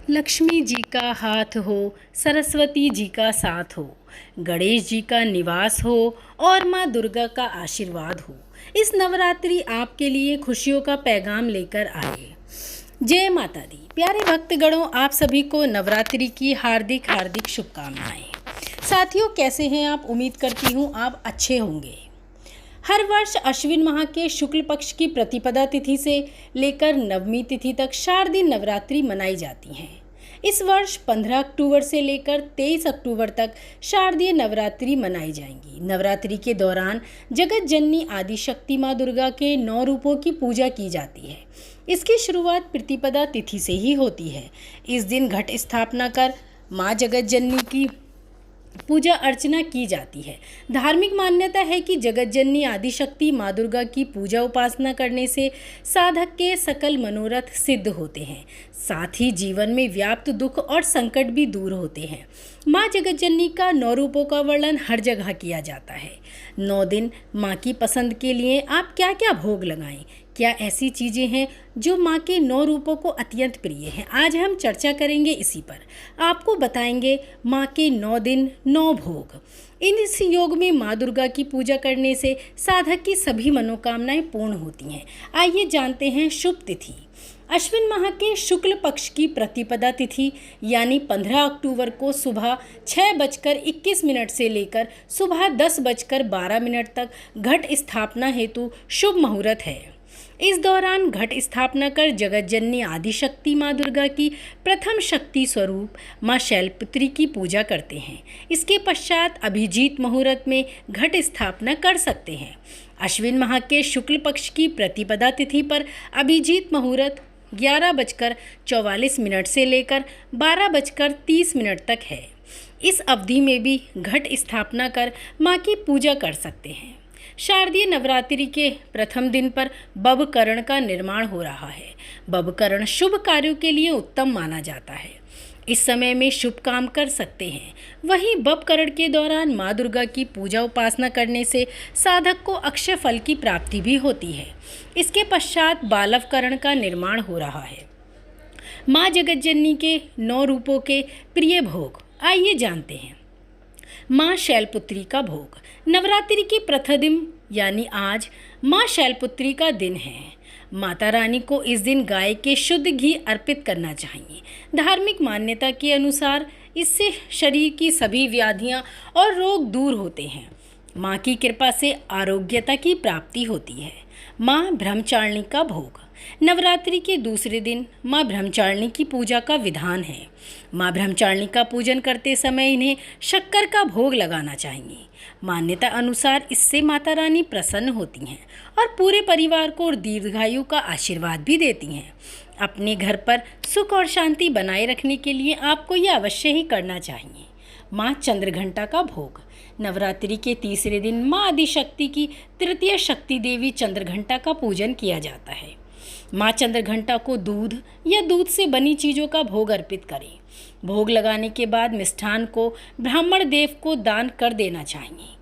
लक्ष्मी जी का हाथ हो, सरस्वती जी का साथ हो, गणेश जी का निवास हो और माँ दुर्गा का आशीर्वाद हो। इस नवरात्रि आपके लिए खुशियों का पैगाम लेकर आए। जय माता दी। प्यारे भक्तगणों, आप सभी को नवरात्रि की हार्दिक हार्दिक शुभकामनाएं। साथियों, कैसे हैं आप? उम्मीद करती हूँ आप अच्छे होंगे। हर वर्ष अश्विन माह के शुक्ल पक्ष की प्रतिपदा तिथि से लेकर नवमी तिथि तक शारदीय नवरात्रि मनाई जाती हैं। इस वर्ष 15 अक्टूबर से लेकर 23 अक्टूबर तक शारदीय नवरात्रि मनाई जाएंगी। नवरात्रि के दौरान जगत जननी आदिशक्ति माँ दुर्गा के 9 रूपों की पूजा की जाती है। इसकी शुरुआत प्रतिपदा तिथि से ही होती है। इस दिन घट स्थापना कर माँ जगत जननी की पूजा अर्चना की जाती है। धार्मिक मान्यता है कि जगत जननी आदिशक्ति माँ दुर्गा की पूजा उपासना करने से साधक के सकल मनोरथ सिद्ध होते हैं, साथ ही जीवन में व्याप्त दुख और संकट भी दूर होते हैं। माँ जगत जननी का 9 रूपों का वर्णन हर जगह किया जाता है। 9 दिन माँ की पसंद के लिए आप क्या क्या भोग लगाएं? क्या ऐसी चीज़ें हैं जो माँ के 9 रूपों को अत्यंत प्रिय हैं? आज हम चर्चा करेंगे इसी पर। आपको बताएंगे माँ के 9 दिन 9 भोग। इस योग में माँ दुर्गा की पूजा करने से साधक की सभी मनोकामनाएं पूर्ण होती हैं। आइए जानते हैं शुभ तिथि। अश्विन माह के शुक्ल पक्ष की प्रतिपदा तिथि यानी 15 अक्टूबर को सुबह 6:21 से लेकर सुबह 10:12 तक घट स्थापना हेतु शुभ मुहूर्त है। इस दौरान घट स्थापना कर जगत जननी आदिशक्ति माँ दुर्गा की प्रथम शक्ति स्वरूप माँ शैलपुत्री की पूजा करते हैं। इसके पश्चात अभिजीत मुहूर्त में घट स्थापना कर सकते हैं। अश्विन माह के शुक्ल पक्ष की प्रतिपदा तिथि पर अभिजीत मुहूर्त 11:44 से लेकर 12:30 तक है। इस अवधि में भी घट स्थापना कर माँ की पूजा कर सकते हैं। शारदीय नवरात्रि के प्रथम दिन पर बभकरण का निर्माण हो रहा है। बभकरण शुभ कार्यों के लिए उत्तम माना जाता है। इस समय में शुभ काम कर सकते हैं। वहीं बभकरण के दौरान माँ दुर्गा की पूजा उपासना करने से साधक को अक्षय फल की प्राप्ति भी होती है। इसके पश्चात बालवकरण का निर्माण हो रहा है। माँ जगत जननी के 9 रूपों के प्रिय भोग आइए जानते हैं। माँ शैलपुत्री का भोग। नवरात्रि के प्रथम दिन यानी आज माँ शैलपुत्री का दिन है। माता रानी को इस दिन गाय के शुद्ध घी अर्पित करना चाहिए। धार्मिक मान्यता के अनुसार इससे शरीर की सभी व्याधियाँ और रोग दूर होते हैं। माँ की कृपा से आरोग्यता की प्राप्ति होती है। माँ ब्रह्मचारिणी का भोग। नवरात्रि के दूसरे दिन माँ ब्रह्मचारिणी की पूजा का विधान है। माँ ब्रह्मचारिणी का पूजन करते समय इन्हें शक्कर का भोग लगाना चाहिए। मान्यता अनुसार इससे माता रानी प्रसन्न होती हैं और पूरे परिवार को दीर्घायु का आशीर्वाद भी देती हैं। अपने घर पर सुख और शांति बनाए रखने के लिए आपको यह अवश्य ही करना चाहिए। माँ चंद्रघंटा का भोग। नवरात्रि के तीसरे दिन माँ आदिशक्ति की तृतीय शक्ति देवी चंद्रघंटा का पूजन किया जाता है। माँ चंद्रघंटा को दूध या दूध से बनी चीज़ों का भोग अर्पित करें। भोग लगाने के बाद मिष्ठान को ब्राह्मण देव को दान कर देना चाहिए।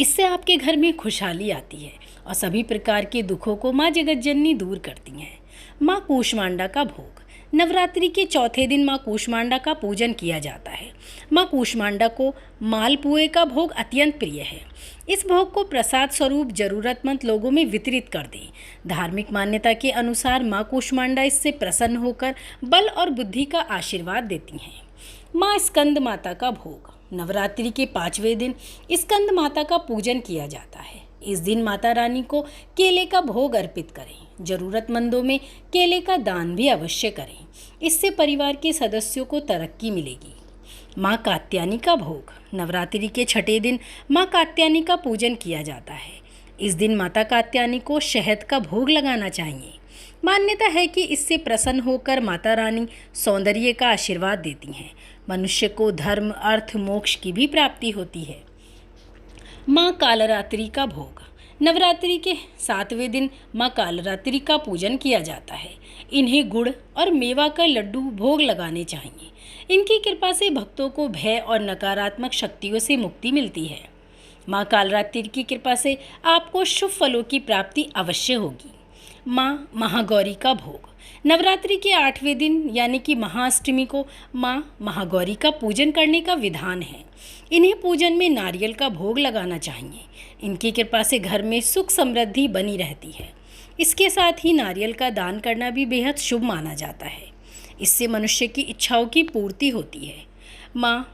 इससे आपके घर में खुशहाली आती है और सभी प्रकार के दुखों को माँ जगत जननी दूर करती हैं। माँ कूष्मांडा का भोग। नवरात्रि के चौथे दिन माँ कूष्मांडा का पूजन किया जाता है। माँ कूष्मांडा को मालपुए का भोग अत्यंत प्रिय है। इस भोग को प्रसाद स्वरूप जरूरतमंद लोगों में वितरित कर दें। धार्मिक मान्यता के अनुसार माँ कूष्मांडा इससे प्रसन्न होकर बल और बुद्धि का आशीर्वाद देती हैं। माँ स्कंद माता का भोग। नवरात्रि के 5वें दिन स्कंद माता का पूजन किया जाता है। इस दिन माता रानी को केले का भोग अर्पित करें। जरूरतमंदों में केले का दान भी अवश्य करें। इससे परिवार के सदस्यों को तरक्की मिलेगी। माँ कात्यायनी का भोग। नवरात्रि के 6ठे दिन माँ कात्यायनी का पूजन किया जाता है। इस दिन माता कात्यायनी को शहद का भोग लगाना चाहिए। मान्यता है कि इससे प्रसन्न होकर माता रानी सौंदर्य का आशीर्वाद देती हैं। मनुष्य को धर्म, अर्थ, मोक्ष की भी प्राप्ति होती है। माँ कालरात्रि का भोग। नवरात्रि के 7वें दिन माँ कालरात्रि का पूजन किया जाता है। इन्हें गुड़ और मेवा का लड्डू भोग लगाने चाहिए। इनकी कृपा से भक्तों को भय और नकारात्मक शक्तियों से मुक्ति मिलती है। माँ कालरात्रि की कृपा से आपको शुभ फलों की प्राप्ति अवश्य होगी। माँ महागौरी का भोग। नवरात्रि के 8वें दिन यानी कि महाअष्टमी को माँ महागौरी का पूजन करने का विधान है। इन्हें पूजन में नारियल का भोग लगाना चाहिए। इनकी कृपा से घर में सुख समृद्धि बनी रहती है। इसके साथ ही नारियल का दान करना भी बेहद शुभ माना जाता है। इससे मनुष्य की इच्छाओं की पूर्ति होती है। माँ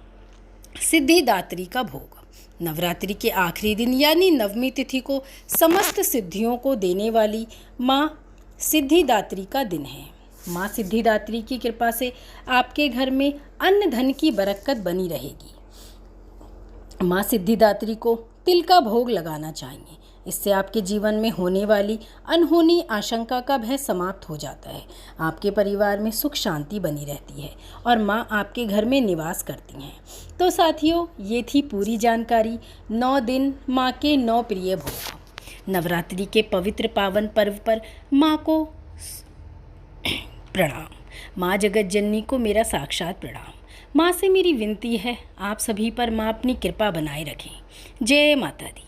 सिद्धिदात्री का भोग। नवरात्रि के आखिरी दिन यानी नवमी तिथि को समस्त सिद्धियों को देने वाली माँ सिद्धिदात्री का दिन है। माँ सिद्धिदात्री की कृपा से आपके घर में अन्न धन की बरकत बनी रहेगी। माँ सिद्धिदात्री को तिल का भोग लगाना चाहिए। इससे आपके जीवन में होने वाली अनहोनी आशंका का भय समाप्त हो जाता है। आपके परिवार में सुख शांति बनी रहती है और माँ आपके घर में निवास करती हैं। तो साथियों, ये थी पूरी जानकारी 9 दिन माँ के 9 प्रिय भोग। नवरात्रि के पवित्र पावन पर्व पर माँ को प्रणाम। माँ जगत जननी को मेरा साक्षात प्रणाम। माँ से मेरी विनती है, आप सभी पर माँ अपनी कृपा बनाए रखें। जय माता दी।